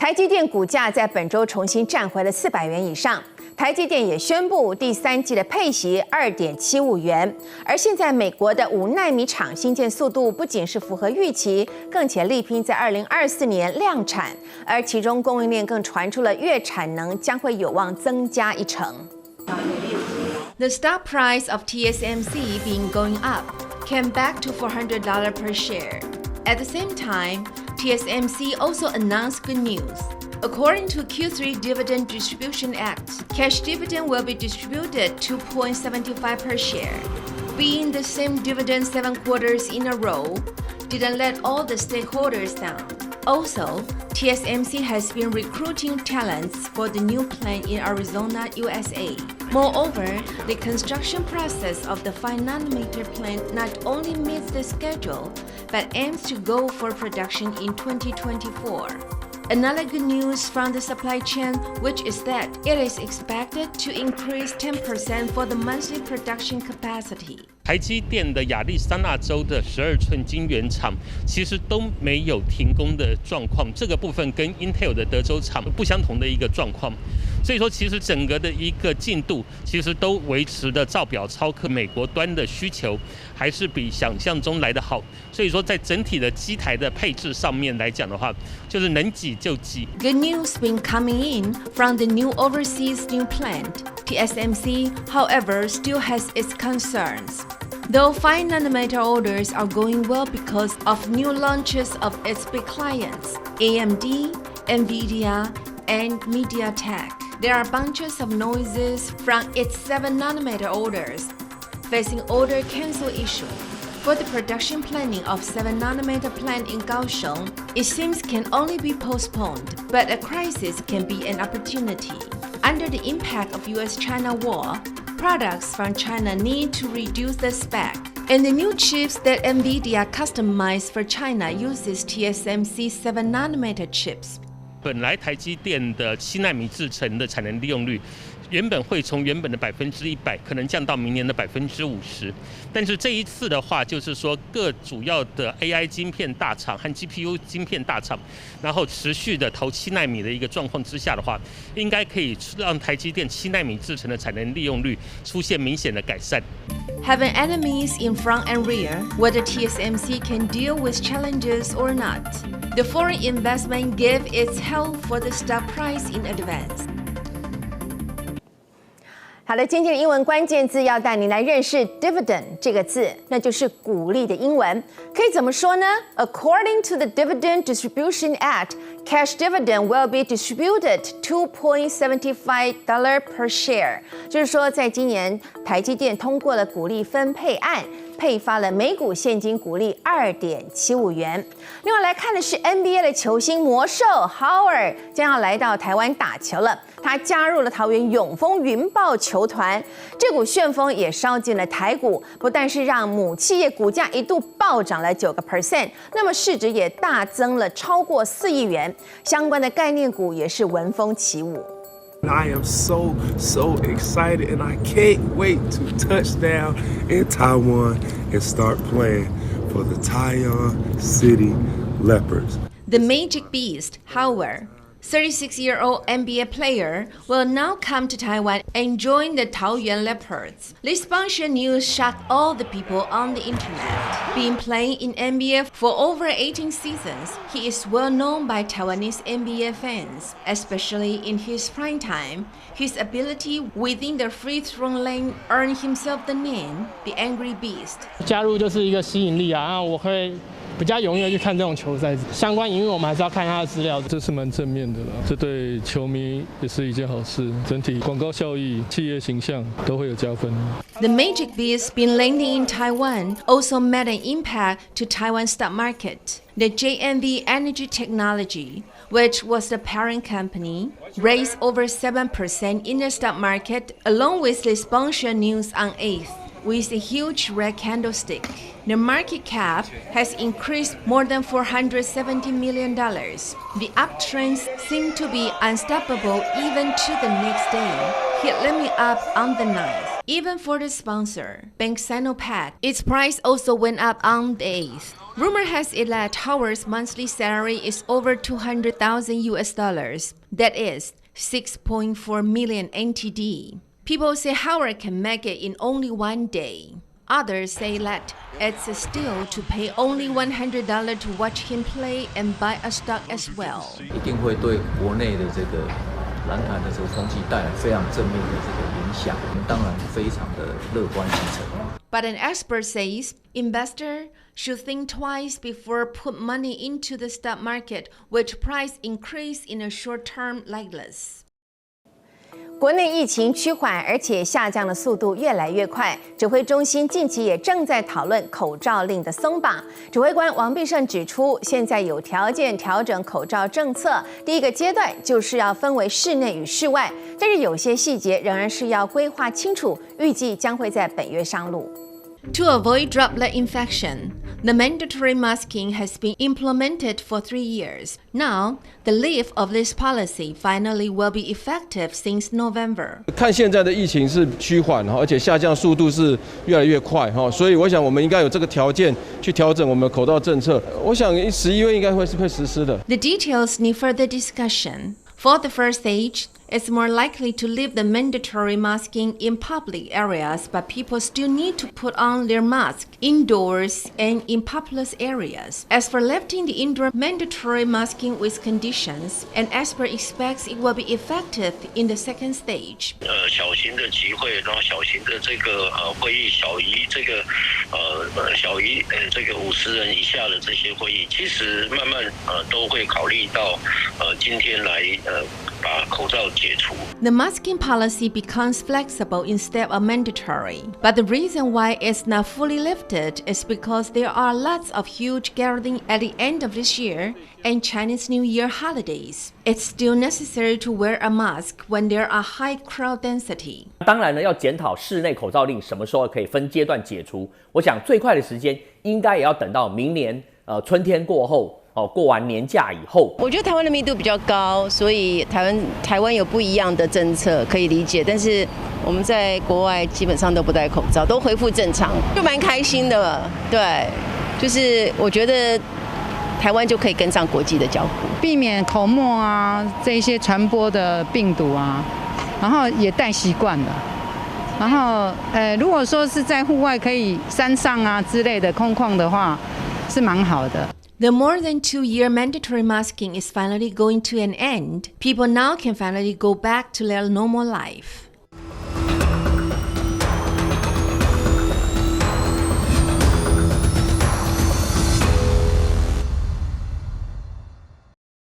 台积电股价在本周重新站回了400元以上。台积电也宣布第3季的配息2.75元，而现在美国的5奈米厂新建速度不仅是符合预期，更且力拼在2024年量产，而其中供应链更传出了月产能将会有望增加1成。The stock price of TSMC being going up came back to $400 per share. At the same time, TSMC also announced good news. According to Q3 Dividend Distribution Act, cash dividend will be distributed 2.75 per share. Being the same dividend 7 quarters in a row didn't let all the stakeholders down. Also, TSMC has been recruiting talents for the new plant in Arizona, USA. Moreover, the construction process of the 5nm plant not only meets the schedule, but aims to go for production in 2024. Another good news from the supply chain, which is that it is expected to increase 10% for the monthly production capacity. 台积电的亚利桑那州的12寸晶圆厂其实都没有停工的状况，这个部分跟 Intel 的德州厂不相同的一个状况。所以说，其实整个的一个进度其实都维持的照表超课，美国端的需求还是比想象中来得好。所以说，在整体的机台的配置上面来讲的话，就是能挤就挤。Good news been coming in from the new overseas new plant. TSMC, however, still has its concerns. Though 5nm orders are going well because of new launches of its big clients, AMD, NVIDIA, and MediaTek. There are bunches of noises from its 7nm orders, facing order cancel issue. For the production planning of 7nm plant in Kaohsiung, it seems can only be postponed, but a crisis can be an opportunity. Under the impact of US-China war, products from China need to reduce the spec, and the new chips that NVIDIA customized for China uses TSMC 7nm chips. 本来台积电的7奈米制程的产能利用率，原本会从原本的100%可能降到明年的50%，但是这一次的话，就是说各主要的 AI 晶片大厂和 GPU 晶片大厂，然后持续的投7奈米的一个状况之下的话，应该可以让台积电7奈米制程的产能利用率出现明显的改善。Having enemies in front and rear, whether TSMC can deal with challenges or not, the foreign investment gave its help for the stock price in advance. 好了，今天的英文关键字要带你来认识 dividend 这个字，那就是股利的英文。可以怎么说呢？ According to the Dividend Distribution Act, cash dividend will be distributed $2.75 per share。就是说，在今年台积电通过了股利分配案，配发了每股现金股利2.75元。另外来看的是 NBA 的球星魔兽 Howard 将要来到台湾打球了。他加入了桃园永丰云豹球团，这股旋风也烧进了台股，不但是让母企业股价一度暴涨了9%，那么市值也大增了超过4亿元，相关的概念股也是闻风起舞。I am so excited and I can't wait to touch down in Taiwan and start playing for the Taiwan City Leopards. The Magic Beast, Howard, 36-year-old NBA player, will now come to Taiwan and join the Taoyuan Leopards. This bunch of news shocked all the people on the internet. Being playing in NBA for over 18 seasons, he is well known by Taiwanese NBA fans, especially in his prime time. His ability within the free throw lane earned himself the name, the Angry Beast. 加入就是一个吸引力啊，我会比较容易去看这种球赛，相关营运我们还是要看他的资料，这是蛮正面的啦，这对球迷也是一件好事，整体广告效益、企业形象都会有加分。The Magic Beast been landing in Taiwan also made an impact to Taiwan stock market. The JMV Energy Technology, which was the parent company, raised over 7% in the stock market, along with this bombshell news on 8th. With a huge red candlestick, the market cap has increased more than $470 million. The uptrends seem to be unstoppable even to the next day. It let me up on the 9th. Even for the sponsor, Bank Sinopac, its price also went up on the 8th. Rumor has it that Howard's monthly salary is over $200,000. That is 6.4 million NTD. People say Howard can make it in only one day. Others say that it's a steal to pay only $100 to watch him play and buy a stock as well. 一定会对国内的这个篮坛的这个风气带来非常正面的这个影响，我们当然非常的乐观其成。But an expert says investors should think twice before put money into the stock market, which price increase in a short term like this. 国内疫情趋缓，而且下降的速度越来越快。指挥中心近期也正在讨论口罩令的松绑。指挥官王必胜指出，现在有条件调整口罩政策，第一个阶段就是要分为室内与室外，但是有些细节仍然是要规划清楚，预计将会在本月上路。To avoid droplet infection, the mandatory masking has been implemented for 3 years. Now, the lift of this policy finally will be effective since November. 看现在的疫情是趋缓，而且下降速度是越来越快，所以我想我们应该有这个条件去调整我们的口罩政策。我想11月应该会实施的。The details need further discussion. For the first stage, it's more likely to leave the mandatory masking in public areas, but people still need to put on their mask indoors and in populous areas. As for lifting the indoor mandatory masking with conditions, an expert expects it will be effective in the second stage. 小型的集会，然后小型的这个会议，小于这个50人以下的这些会议，其实慢慢都会考虑到今天来把口罩解除。The masking policy becomes flexible instead of mandatory. But the reason why it's not fully lifted is because there are lots of huge gatherings at the end of this year and Chinese New Year holidays. It's still necessary to wear a mask when there are high crowd density. 当然呢，要检讨室内口罩令什么时候可以分阶段解除。我想最快的时间应该也要等到明年春天过后。过完年假以后，我觉得台湾的密度比较高，所以台湾有不一样的政策可以理解。但是我们在国外基本上都不戴口罩，都恢复正常，就蛮开心的。对，就是我觉得台湾就可以跟上国际的脚步，避免口沫啊这一些传播的病毒啊，然后也戴习惯了。然后如果说是在户外可以山上啊之类的空旷的话，是蛮好的。The more than 2-year mandatory masking is finally going to an end. People now can finally go back to their normal life.